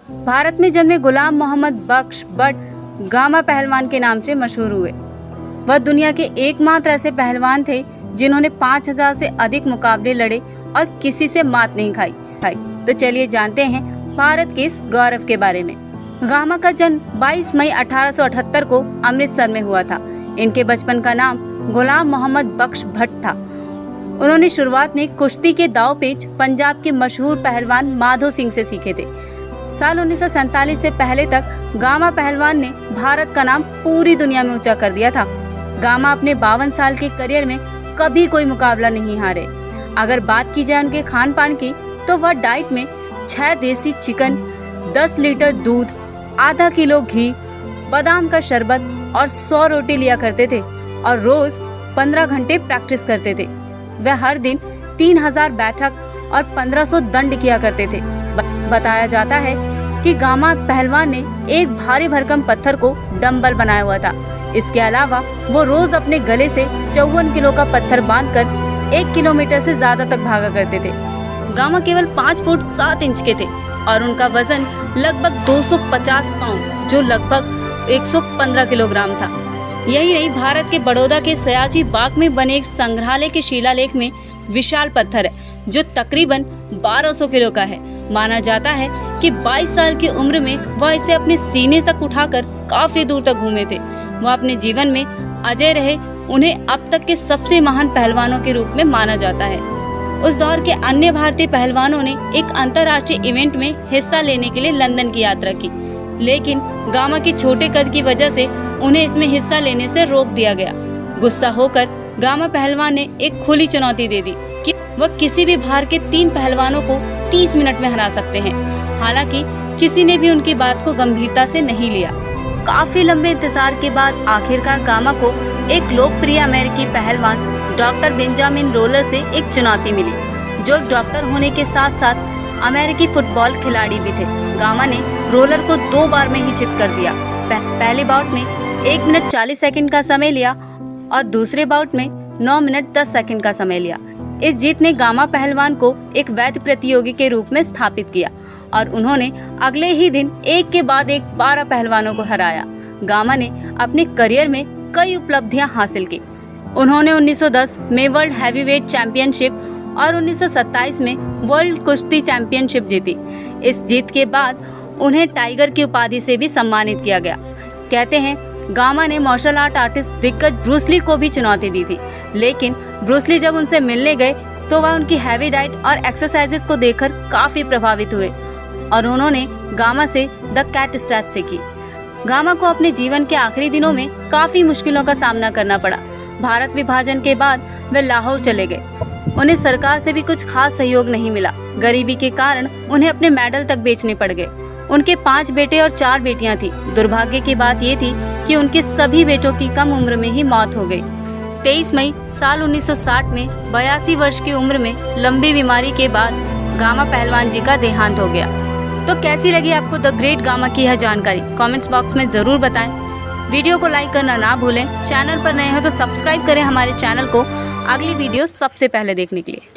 भारत में जन्मे गुलाम मोहम्मद बख्श भट्ट गामा पहलवान के नाम से मशहूर हुए। वह दुनिया के एकमात्र ऐसे पहलवान थे जिन्होंने 5000 से अधिक मुकाबले लड़े और किसी से मात नहीं खाई। तो चलिए जानते हैं भारत के इस गौरव के बारे में। गामा का जन्म 22 मई 1878 को अमृतसर में हुआ था। इनके बचपन का नाम गुलाम मोहम्मद बख्श भट्ट था। उन्होंने शुरुआत में कुश्ती के दाव पेच पंजाब के मशहूर पहलवान माधो सिंह से सीखे थे। साल 1947 से पहले तक गामा पहलवान ने भारत का नाम पूरी दुनिया में ऊंचा कर दिया था। गामा अपने 52 साल के करियर में कभी कोई मुकाबला नहीं हारे। अगर बात की जाए उनके खान पान की, तो वह डाइट में 6 देसी चिकन, 10 लीटर दूध, आधा किलो घी, बादाम का शरबत और 100 रोटी लिया करते थे और रोज 15 घंटे प्रैक्टिस करते थे। वह हर दिन 3000 बैठक और 1500 दंड किया करते थे। बताया जाता है कि गामा पहलवान ने एक भारी भरकम पत्थर को डंबल बनाया हुआ था। इसके अलावा वो रोज अपने गले से 54 किलो का पत्थर बांधकर 1 किलोमीटर से ज्यादा तक भागा करते थे। गामा केवल 5 फुट 7 इंच के थे और उनका वजन लगभग 250 पाउंड, जो लगभग 115 किलोग्राम था। यही नहीं, भारत के बड़ौदा के सयाजी बाग में बने एक संग्रहालय के शिलालेख में विशाल पत्थर है जो तकरीबन 1200 किलो का है। माना जाता है कि 22 साल की उम्र में वह इसे अपने सीने तक उठाकर काफी दूर तक घूमे थे। वह अपने जीवन में अजय रहे। उन्हें अब तक के सबसे महान पहलवानों के रूप में माना जाता है। उस दौर के अन्य भारतीय पहलवानों ने एक अंतर्राष्ट्रीय इवेंट में हिस्सा लेने के लिए लंदन की यात्रा की, लेकिन गामा के छोटे कद की वजह से उन्हें इसमें हिस्सा लेने से रोक दिया गया। गुस्सा होकर गामा पहलवान ने एक खुली चुनौती दे दी कि वह किसी भी भार के 3 पहलवानों को 30 मिनट में हरा सकते हैं। हालांकि किसी ने भी उनकी बात को गंभीरता से नहीं लिया। काफी लंबे इंतजार के बाद आखिरकार गामा को एक लोकप्रिय अमेरिकी पहलवान डॉक्टर बेंजामिन रोलर से एक चुनौती मिली, जो एक डॉक्टर होने के साथ साथ अमेरिकी फुटबॉल खिलाड़ी भी थे। गामा ने रोलर को 2 बार में ही चित कर दिया। पहले बाउट में 1 मिनट 40 सेकंड का समय लिया और दूसरे बाउट में 9 मिनट 10 सेकंड का समय लिया। इस जीत ने गामा पहलवान को एक वैध प्रतियोगी के रूप में स्थापित किया और उन्होंने अगले ही दिन एक के बाद एक 12 पहलवानों को हराया। गामा ने अपने करियर में कई उपलब्धियां हासिल की। उन्होंने 1910 में वर्ल्ड हैवीवेट चैंपियनशिप और 1927 में वर्ल्ड कुश्ती चैंपियनशिप जीती। इस जीत के बाद उन्हें टाइगर की उपाधि से भी सम्मानित किया गया। कहते हैं गामा ने मार्शल आर्ट आर्टिस्ट दिग्गज ब्रूस ली को भी चुनौती दी थी, लेकिन ब्रूस ली जब उनसे मिलने गए तो वह उनकी हैवी डाइट और एक्सरसाइजेस को देखकर काफी प्रभावित हुए और उन्होंने गामा से द कैट स्टैच सीखी। गामा को अपने जीवन के आखिरी दिनों में काफी मुश्किलों का सामना करना पड़ा। भारत विभाजन के बाद वे लाहौर चले गए। उन्हें सरकार से भी कुछ खास सहयोग नहीं मिला। गरीबी के कारण उन्हें अपने मेडल तक बेचने पड़ गए। उनके 5 बेटे और 4 बेटियां थी। दुर्भाग्य की बात ये थी कि उनके सभी बेटों की कम उम्र में ही मौत हो गई। 23 मई साल 1960 में 82 वर्ष की उम्र में लंबी बीमारी के बाद गामा पहलवान जी का देहांत हो गया। तो कैसी लगी आपको द ग्रेट गामा की यह जानकारी? कमेंट्स बॉक्स में जरूर बताएं। वीडियो को लाइक करना ना भूलें। चैनल पर नए हो तो सब्सक्राइब करें हमारे चैनल को अगली वीडियो सबसे पहले देखने के लिए।